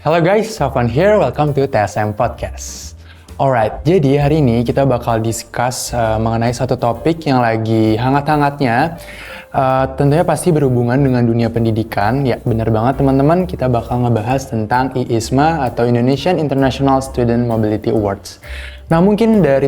Hello guys, Sofwan here. Welcome to TSM Podcast. Alright, jadi hari ini kita bakal discuss mengenai satu topik yang lagi hangat-hangatnya. Tentunya pasti berhubungan dengan dunia pendidikan. Ya, benar banget teman-teman, kita bakal ngebahas tentang IISMA atau Indonesian International Student Mobility Awards. Nah, mungkin dari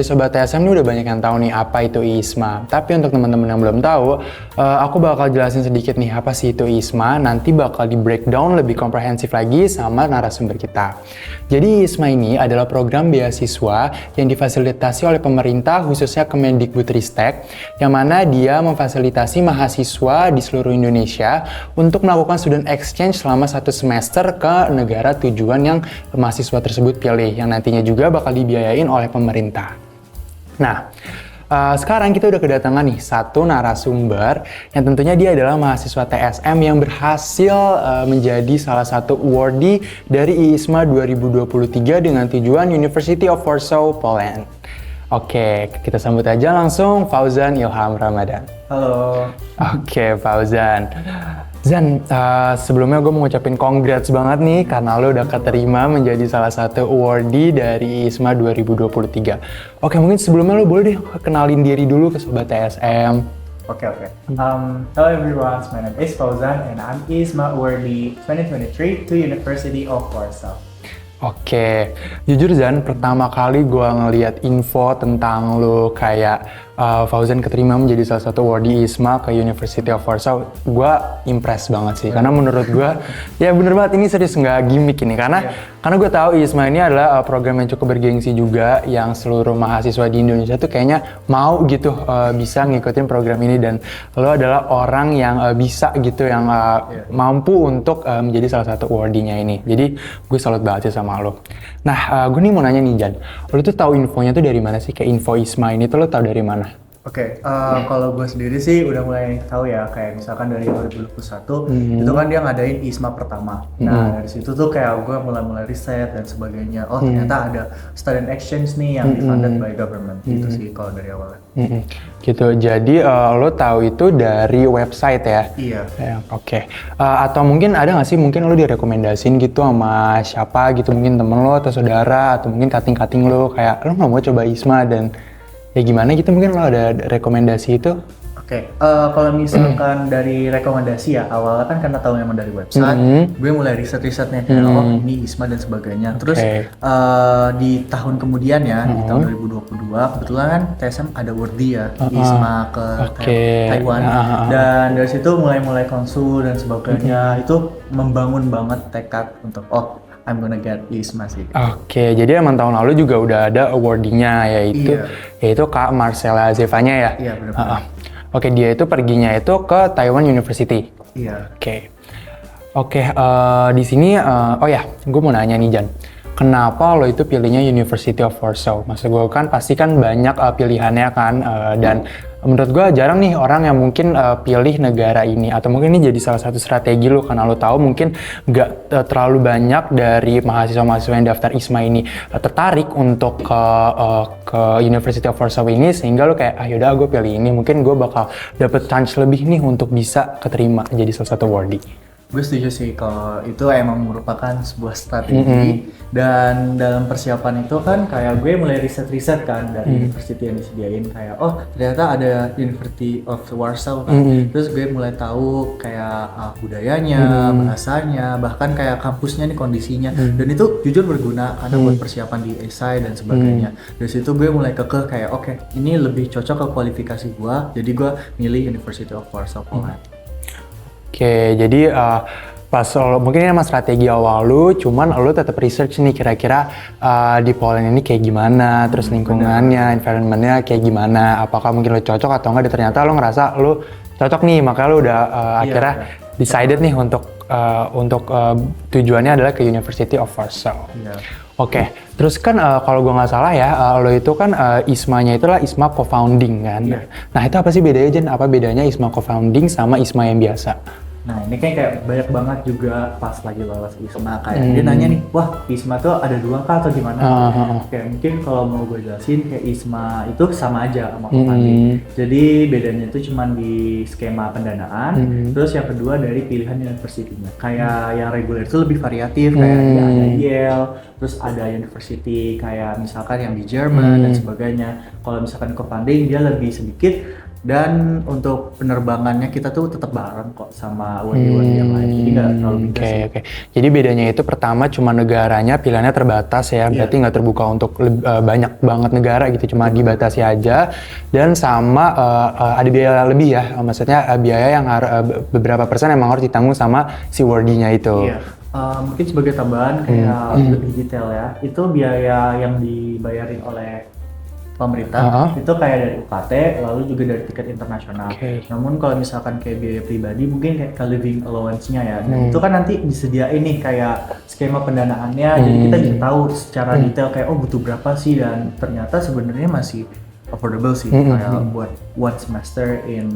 sobat TSM ini udah banyak yang tahu nih apa itu IISMA. Tapi untuk teman-teman yang belum tahu, aku bakal jelasin sedikit nih apa sih itu IISMA. Nanti bakal di breakdown lebih komprehensif lagi sama narasumber kita. Jadi IISMA ini adalah program beasiswa yang difasilitasi oleh pemerintah khususnya Kemendikbudristek, yang mana dia memfasilitasi mahasiswa di seluruh Indonesia untuk melakukan student exchange selama 1 semester ke negara tujuan yang mahasiswa tersebut pilih, yang nantinya juga bakal dibiayain oleh pemerintah. Nah, sekarang kita udah kedatangan nih satu narasumber yang tentunya dia adalah mahasiswa TSM yang berhasil menjadi salah satu awardee dari IISMA 2023 dengan tujuan University of Warsaw, Poland. Oke, kita sambut aja langsung Fauzan Ilham Ramadan. Halo. Oke, Fauzan. Zan, sebelumnya gue mau ngucapin congrats banget nih karena lo udah keterima menjadi salah satu awardee dari IISMA 2023. Oke, mungkin sebelumnya lo boleh deh kenalin diri dulu ke sobat TSM. Okay. Hello everyone, my name is Fauzan and I'm IISMA awardee 2023 to University of Warsaw. Oke, jujur Zan, pertama kali gue ngeliat info tentang lo kayak Fauzan keterima menjadi salah satu awardee IISMA ke University of Warsaw, gue impress banget sih. Karena menurut gue, ya bener banget ini serius nggak gimmick ini. Karena gue tahu IISMA ini adalah program yang cukup bergengsi juga, yang seluruh mahasiswa di Indonesia tuh kayaknya mau gitu bisa ngikutin program ini. Dan lo adalah orang yang bisa gitu, yang mampu untuk menjadi salah satu awardee-nya ini. Jadi gue salut banget sih sama lo. Nah, gue nih mau nanya nih Jan, lo tuh tahu infonya tuh dari mana sih? Kayak info IISMA ini tuh lo tahu dari mana? Oke, kalau gue sendiri sih udah mulai tahu ya, kayak misalkan dari 2021 itu kan dia ngadain IISMA pertama. Nah, dari situ tuh kayak gue mulai riset dan sebagainya. Oh, ternyata ada student exchange nih yang funded by government. Gitu sih kalau dari awalnya. Gitu, jadi lo tahu itu dari website ya? Iya. Oke. Atau mungkin ada nggak sih, mungkin lo direkomendasin gitu sama siapa gitu, mungkin temen lo atau saudara atau mungkin kating-kating lo, kayak lo nggak mau coba IISMA dan ya gimana gitu, mungkin lo ada rekomendasi itu? Oke, kalau misalkan dari rekomendasi ya, awalnya kan karena tahu memang dari website, gue mulai riset-risetnya kayak ini IISMA dan sebagainya. Terus di tahun kemudian ya, di tahun 2022, kebetulan kan TSM ada awardee ya, IISMA ke Taiwan. Dan dari situ mulai konsul dan sebagainya, itu membangun banget tekad untuk I'm gonna get IISMA sih. Oke, jadi emang tahun lalu juga udah ada awardee-nya, yaitu Kak Marcella Zevanya ya? Iya, benar. Oke, dia itu perginya itu ke Taiwan University. Iya. Oke, di sini, gue mau nanya nih Jan, kenapa lo itu pilihnya University of Warsaw? Maksud gue kan pasti kan banyak pilihannya kan, dan menurut gue jarang nih orang yang mungkin pilih negara ini, atau mungkin ini jadi salah satu strategi lo karena lo tahu mungkin nggak terlalu banyak dari mahasiswa-mahasiswa yang daftar IISMA ini tertarik untuk ke University of Warsaw ini, sehingga lo kayak yaudah gue pilih ini, mungkin gue bakal dapet chance lebih nih untuk bisa keterima jadi salah satu awardee. Gue setuju sih kalau itu emang merupakan sebuah strategi, dan dalam persiapan itu kan kayak gue mulai riset-riset kan dari university yang disediain, kayak ternyata ada University of Warsaw kan. Terus gue mulai tahu kayak budayanya, bahasanya, bahkan kayak kampusnya nih kondisinya, dan itu jujur berguna karena buat persiapan di esai dan sebagainya. Dari situ gue mulai kekeh kayak ini lebih cocok ke kualifikasi gue, jadi gue milih University of Warsaw, Poland. Oke, jadi pas lo, mungkin ini emang strategi awal lu, cuman lo tetap research nih kira-kira di Poland ini kayak gimana, terus lingkungannya, environment-nya kayak gimana, apakah mungkin lo cocok atau enggak, dan ternyata lo ngerasa lo cocok nih, makanya lo udah akhirnya decided nih untuk tujuannya adalah ke University of Warsaw. Oke, terus kan kalau gue nggak salah ya, lo itu kan IISMA-nya itulah IISMA co-founding kan. Nah itu apa sih bedanya Jen? Apa bedanya IISMA co-founding sama IISMA yang biasa? Nah ini kayak banyak banget juga pas lagi lolos ISMA kayak dia nanya nih, wah ISMA tuh ada 2 kah atau gimana? Kayak mungkin kalau mau gue jelasin kayak ISMA itu sama aja sama co-funding. Jadi bedanya itu cuman di skema pendanaan, terus yang kedua dari pilihan universitinya. Kayak yang reguler itu lebih variatif, kayak dia ada Yale, terus ada university kayak misalkan yang di Jerman dan sebagainya. Kalau misalkan co-funding dia lebih sedikit. Dan untuk penerbangannya kita tuh tetap bareng kok sama UNI yang lain, jadi nggak terlalu beda sih. Oke. Jadi bedanya itu pertama cuma negaranya pilihannya terbatas ya, berarti nggak terbuka untuk banyak banget negara gitu, cuma dibatasi aja. Dan sama ada biaya lebih ya, maksudnya biaya yang beberapa persen emang harus ditanggung sama si wardinya itu. Iya. Mungkin sebagai tambahan kayak lebih detail ya, itu biaya yang dibayarin oleh pemerintah itu kayak dari UKT lalu juga dari tiket internasional. Namun kalau misalkan kayak biaya pribadi mungkin kayak ke living allowance-nya ya, dan itu kan nanti disediain nih kayak skema pendanaannya, jadi kita bisa tahu secara detail kayak oh butuh berapa sih, dan ternyata sebenarnya masih affordable sih kayak buat one semester in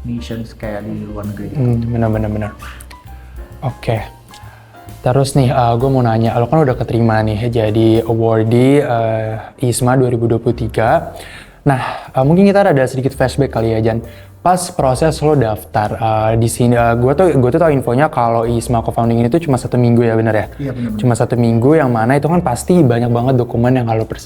nations kayak di luar negeri. Benar. Oke. Terus nih, gue mau nanya, lo kan udah keterima nih jadi awardee ISMA 2023. Nah, mungkin kita ada sedikit flashback kali ya, Jan. Pas proses lo daftar di sini, gue tuh tahu infonya kalau ISMA co-founding ini tuh cuma 1 minggu ya, bener ya? Iya benar. Cuma 1 minggu, yang mana itu kan pasti banyak banget dokumen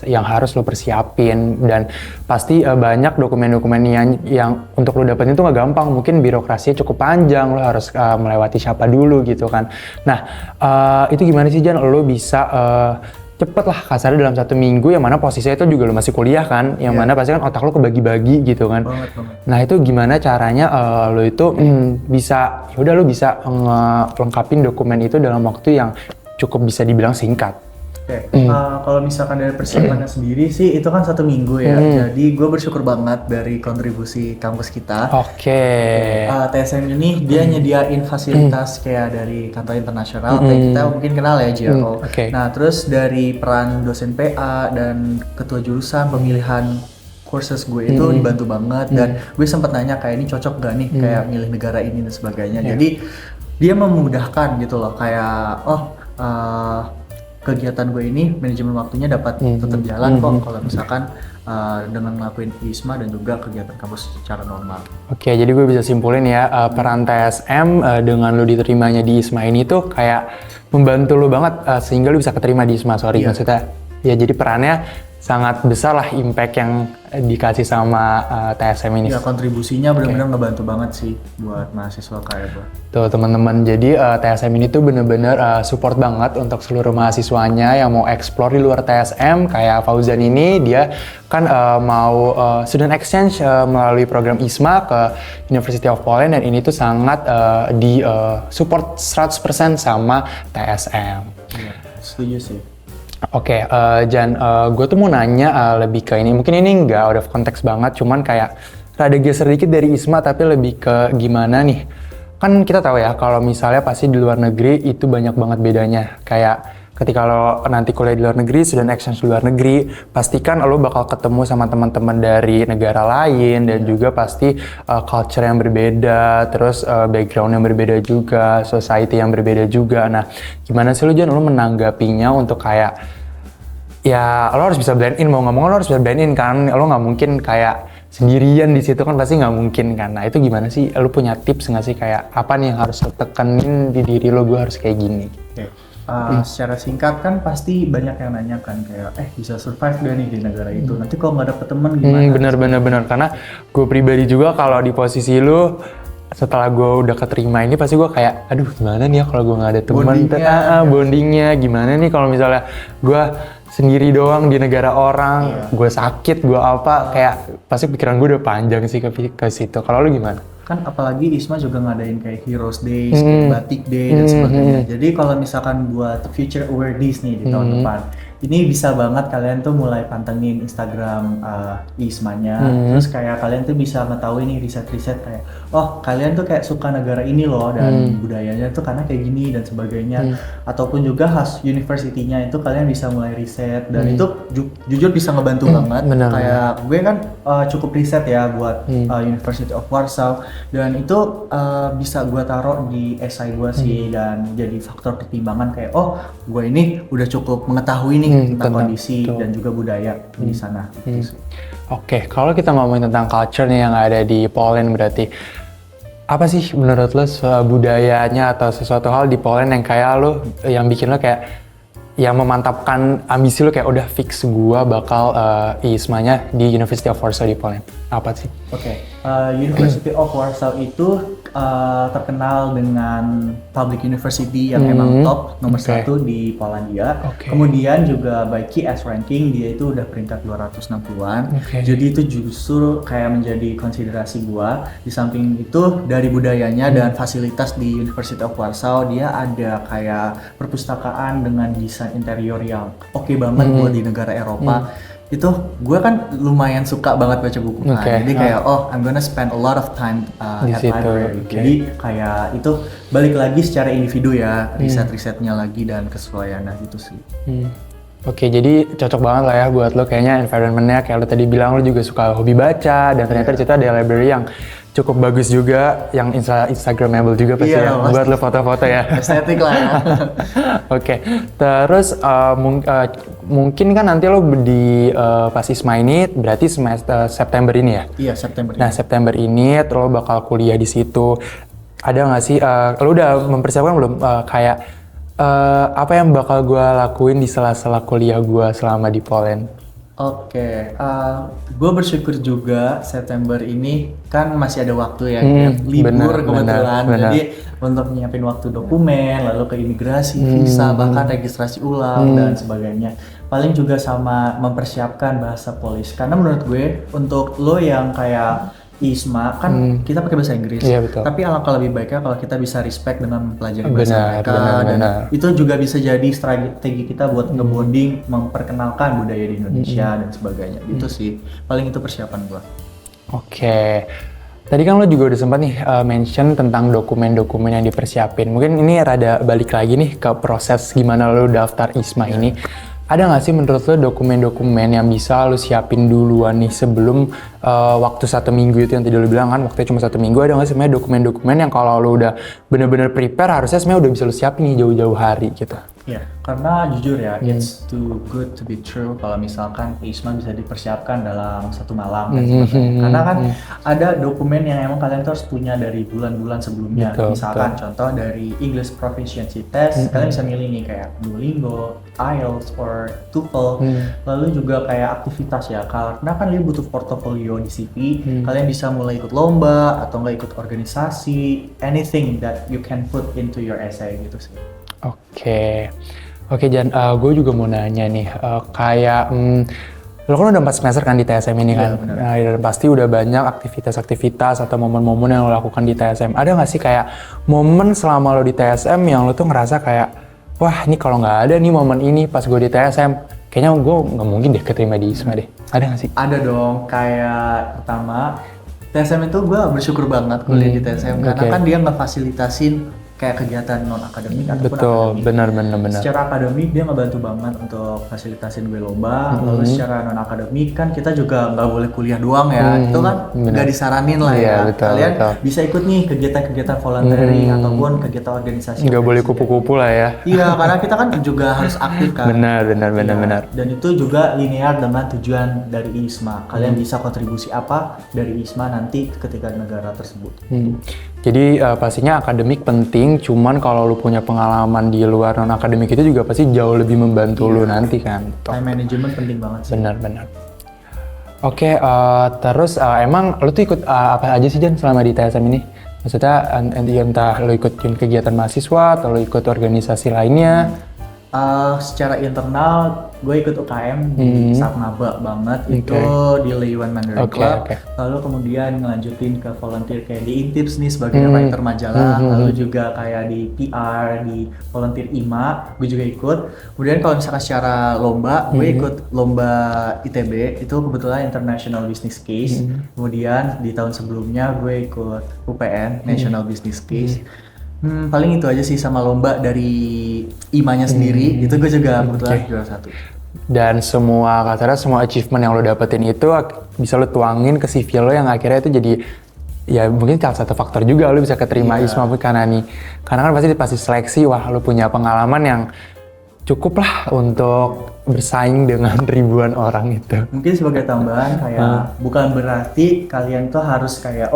yang harus lo persiapin, dan pasti banyak dokumen-dokumen yang untuk lo dapetin itu nggak gampang. Mungkin birokrasinya cukup panjang, lo harus melewati siapa dulu gitu kan. Nah, itu gimana sih Jan? Lo bisa cepet lah kasarnya dalam 1 minggu, yang mana posisinya itu juga lo masih kuliah kan, yang mana pasti kan otak lo kebagi-bagi gitu kan. Banget. Nah itu gimana caranya lo itu bisa, yaudah lo bisa lengkapin dokumen itu dalam waktu yang cukup bisa dibilang singkat. Kalau misalkan dari persiapannya sendiri sih itu kan 1 minggu ya, jadi gue bersyukur banget dari kontribusi kampus kita. TSM ini dia nyediain fasilitas kayak dari kantor internasional, kayak kita mungkin kenal ya JRO. Nah terus dari peran dosen PA dan ketua jurusan pemilihan courses gue itu dibantu banget, dan gue sempat nanya kayak ini cocok gak nih kayak milih negara ini dan sebagainya. Jadi dia memudahkan gitu loh, kayak kegiatan gue ini manajemen waktunya dapat tetap jalan kok kalau misalkan dengan ngelakuin ISMA dan juga kegiatan kampus secara normal. Oke, jadi gue bisa simpulin ya, peran TSM dengan lo diterimanya di ISMA ini tuh kayak membantu lo banget sehingga lo bisa keterima di ISMA, maksudnya ya, jadi perannya sangat besar lah impact yang dikasih sama TSM ini. Ya, kontribusinya benar-benar ngebantu banget sih buat mahasiswa kayak gue. Tuh teman-teman, jadi TSM ini tuh bener-bener support banget untuk seluruh mahasiswanya yang mau explore di luar TSM. Kayak Fauzan ini, dia kan mau student exchange melalui program ISMA ke University of Poland, dan ini tuh sangat di support 100% sama TSM. Iya, setuju sih. Oke, Jan, gue tuh mau nanya lebih ke ini, mungkin ini nggak out of context banget, cuman kayak rada geser dikit dari ISMA, tapi lebih ke gimana nih. Kan kita tahu ya, kalau misalnya pasti di luar negeri itu banyak banget bedanya. Kayak ketika lo nanti kuliah di luar negeri, student exchange di luar negeri, pastikan lo bakal ketemu sama teman-teman dari negara lain, dan juga pasti culture yang berbeda, terus background yang berbeda juga, society yang berbeda juga. Nah, gimana sih lo Jan, lo menanggapinya untuk kayak, ya lo harus bisa blend in, mau nggak mau lo harus bisa blend in kan, lo nggak mungkin kayak sendirian di situ kan, pasti nggak mungkin kan. Nah itu gimana sih, lo punya tips nggak sih kayak apa nih yang harus lo tekenin di diri lo, gue harus kayak gini? Secara singkat kan pasti banyak yang nanya kan kayak bisa survive gak nih di negara itu, nanti kalau nggak dapet temen gimana? Bener, karena gue pribadi juga kalau di posisi lu, setelah gue udah keterima ini pasti gue kayak aduh gimana nih ya kalau gue nggak ada teman, bondingnya gimana nih kalau misalnya gue sendiri doang di negara orang, gue sakit, gue apa, kayak pasti pikiran gue udah panjang sih ke situ. Kalau lu gimana? Kan apalagi ISMA juga ngadain kayak Heroes Day, Batik Day dan sebagainya. Jadi kalau misalkan buat future awardees nih di tahun depan, ini bisa banget kalian tuh mulai pantengin Instagram ISMA-nya. Terus kayak kalian tuh bisa mengetahui nih riset-riset kayak, oh kalian tuh kayak suka negara ini loh dan budayanya tuh karena kayak gini dan sebagainya. Ataupun juga khas university-nya itu kalian bisa mulai riset dan itu jujur bisa ngebantu banget. Benar. Kayak gue kan cukup riset ya buat University of Warsaw dan itu bisa gue taruh di esai gue sih dan jadi faktor pertimbangan kayak oh gue ini udah cukup mengetahui nih tentang kondisi dan juga budaya di sana. Gitu sih. Oke, kalau kita ngomongin tentang culture nih yang ada di Poland berarti apa sih menurut lo budayanya atau sesuatu hal di Poland yang kayak lo yang bikin lo kayak yang memantapkan ambisi lo kayak udah fix gua bakal ISMA-nya di University of Warsaw di Poland. Apa sih? Oke, University of Warsaw itu terkenal dengan public university yang emang top nomor 1 di Polandia. Kemudian juga by QS ranking dia itu udah peringkat 260-an. Jadi itu justru kayak menjadi konsiderasi gua. Di samping itu dari budayanya dan fasilitas di University of Warsaw dia ada kayak perpustakaan dengan desain interior yang oke banget buat di negara Eropa. Itu gue kan lumayan suka banget baca buku kan, jadi kayak I'm gonna spend a lot of time at library. Jadi kayak itu balik lagi secara individu ya, riset-risetnya lagi dan kesesuaiannya gitu sih. Oke, jadi cocok banget lah ya buat lo kayaknya environment-nya kayak lo tadi bilang lo juga suka hobi baca dan ternyata di situ ada library yang cukup bagus juga, yang Instagramable juga pasti ya, buat lo foto-foto ya. Estetik lah ya. Oke, terus mungkin kan nanti lo di pas ISMA ini berarti semester September ini ya? Iya, September ini. Nah, September ini lo bakal kuliah di situ. Ada nggak sih, lo udah mempersiapkan belum kayak apa yang bakal gue lakuin di sela-sela kuliah gue selama di Poland? Oke, gue bersyukur juga September ini kan masih ada waktu ya, libur kebetulan. Jadi untuk nyiapin waktu dokumen, lalu ke imigrasi, visa, bahkan registrasi ulang dan sebagainya. Paling juga sama mempersiapkan bahasa Polish. Karena menurut gue untuk lo yang kayak ISMA kan kita pakai bahasa Inggris, tapi alangkah lebih baiknya kalau kita bisa respect dengan mempelajari bahasa mereka dan itu juga bisa jadi strategi kita buat ngebonding, memperkenalkan budaya di Indonesia dan sebagainya. Itu sih paling itu persiapan gua. Oke. Tadi kan lo juga udah sempat nih mention tentang dokumen-dokumen yang dipersiapin. Mungkin ini rada balik lagi nih ke proses gimana lo daftar ISMA ini. Ada nggak sih menurut lo dokumen-dokumen yang bisa lo siapin duluan nih sebelum waktu 1 minggu itu yang tadi lo bilang kan waktunya cuma 1 minggu, ada nggak sih sebenarnya dokumen-dokumen yang kalau lo udah bener-bener prepare harusnya sebenarnya udah bisa lo siapin nih jauh-jauh hari gitu? Ya, karena jujur ya, it's too good to be true kalau misalkan ISMA bisa dipersiapkan dalam 1 malam dan sebagainya. Karena kan ada dokumen yang emang kalian tuh harus punya dari bulan-bulan sebelumnya. Misalkan contoh dari English Proficiency Test, kalian bisa milih nih kayak Duolingo, IELTS, or TOEFL. Lalu juga kayak aktivitas ya, karena kan dia butuh portofolio di CV. Kalian bisa mulai ikut lomba atau nggak ikut organisasi, anything that you can put into your essay gitu sih. Oke, Jan, gue juga mau nanya nih, kayak lo kan udah 4 semester kan di TSM ini kan, dan pasti udah banyak aktivitas-aktivitas atau momen-momen yang lo lakukan di TSM. Ada nggak sih kayak momen selama lo di TSM yang lo tuh ngerasa kayak, wah ini kalau nggak ada nih momen ini pas gue di TSM, kayaknya gue nggak mungkin deh keterima di ISMA deh. Ada nggak sih? Ada dong, kayak pertama TSM itu gue bersyukur banget kuliah di TSM karena kan dia ngefasilitasin kayak kegiatan non akademik ataupun akademik. Benar. Secara akademik dia ngebantu banget untuk fasilitasin gue lomba. Lalu secara non akademik kan kita juga nggak boleh kuliah doang ya. Itu kan nggak disaranin lah ya. Kalian bisa ikut nih kegiatan-kegiatan voluntary ataupun kegiatan organisasi. Nggak boleh kupu-kupu lah ya. Iya, karena kita kan juga harus aktif kan. Benar. Dan itu juga linear dengan tujuan dari ISMA. Kalian bisa kontribusi apa dari ISMA nanti ketika negara tersebut. Jadi pastinya akademik penting, cuman kalau lu punya pengalaman di luar non akademik itu juga pasti jauh lebih membantu lu nanti kan. Time management penting banget sih. Benar. Oke, terus emang lu tuh ikut apa aja sih Jan selama di TSM ini? Maksudnya entah lu ikut kegiatan mahasiswa atau lu ikut organisasi lainnya? Secara internal gue ikut UKM di saat maba banget itu di Laywan Mandarin Club. Lalu kemudian ngelanjutin ke volunteer kayak di Intips nih sebagai writer majalah, lalu juga kayak di PR, di volunteer IMA gue juga ikut. Kemudian kalau misalkan secara lomba, gue ikut lomba ITB itu kebetulan International Business Case. Kemudian di tahun sebelumnya gue ikut UPN National Business Case. Paling itu aja sih, sama lomba dari IMA-nya sendiri, itu gue juga kebetulan juara 1. Dan semua semua achievement yang lo dapetin itu bisa lo tuangin ke CV lo yang akhirnya itu jadi ya mungkin salah satu faktor juga lo bisa keterima ISMA karena kan pasti seleksi, wah lo punya pengalaman yang cukup lah untuk bersaing dengan ribuan orang itu. Mungkin sebagai tambahan kayak bukan berarti kalian tuh harus kayak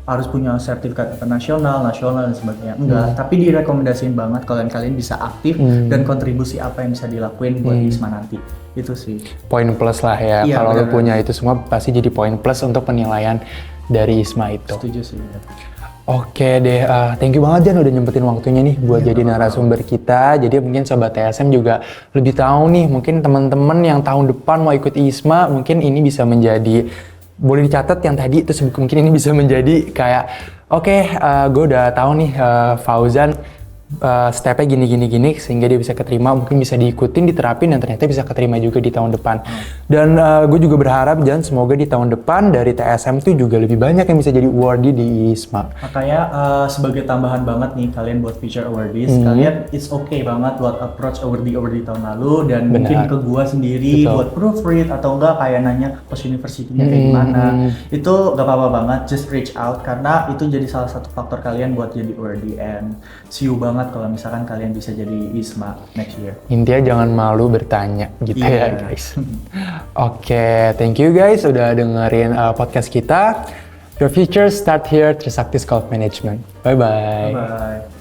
harus punya sertifikat internasional, nasional dan sebagainya. Enggak, tapi direkomendasiin banget kalian bisa aktif dan kontribusi apa yang bisa dilakuin buat ISMA nanti. Itu sih. Poin plus lah ya. Iya, kalau lo punya itu semua pasti jadi poin plus untuk penilaian dari ISMA itu. Setuju sih. Oke deh, thank you banget Jan udah nyempetin waktunya nih buat jadi narasumber kita. Jadi mungkin Sobat TSM juga lebih tahu nih, mungkin teman-teman yang tahun depan mau ikut ISMA, mungkin ini bisa menjadi, boleh dicatat yang tadi, terus mungkin ini bisa menjadi kayak gue udah tahu nih Fauzan stepnya gini sehingga dia bisa keterima, mungkin bisa diikutin, diterapin dan ternyata bisa keterima juga di tahun depan. Dan gue juga berharap Jan semoga di tahun depan dari TSM tuh juga lebih banyak yang bisa jadi awardee di ISMA. Makanya sebagai tambahan banget nih kalian buat future awardees, kalian it's okay banget buat approach awardee tahun lalu dan mungkin ke gua sendiri buat proofread atau enggak kayak nanya post university-nya kayak gimana. Itu gak apa-apa banget, just reach out karena itu jadi salah satu faktor kalian buat jadi awardee, and see you banget kalau misalkan kalian bisa jadi ISMA next year. Intinya jangan malu bertanya gitu ya guys. Oke, thank you guys udah dengerin podcast kita. Your future start here, Trisakti School of Management. Bye-bye. Bye-bye.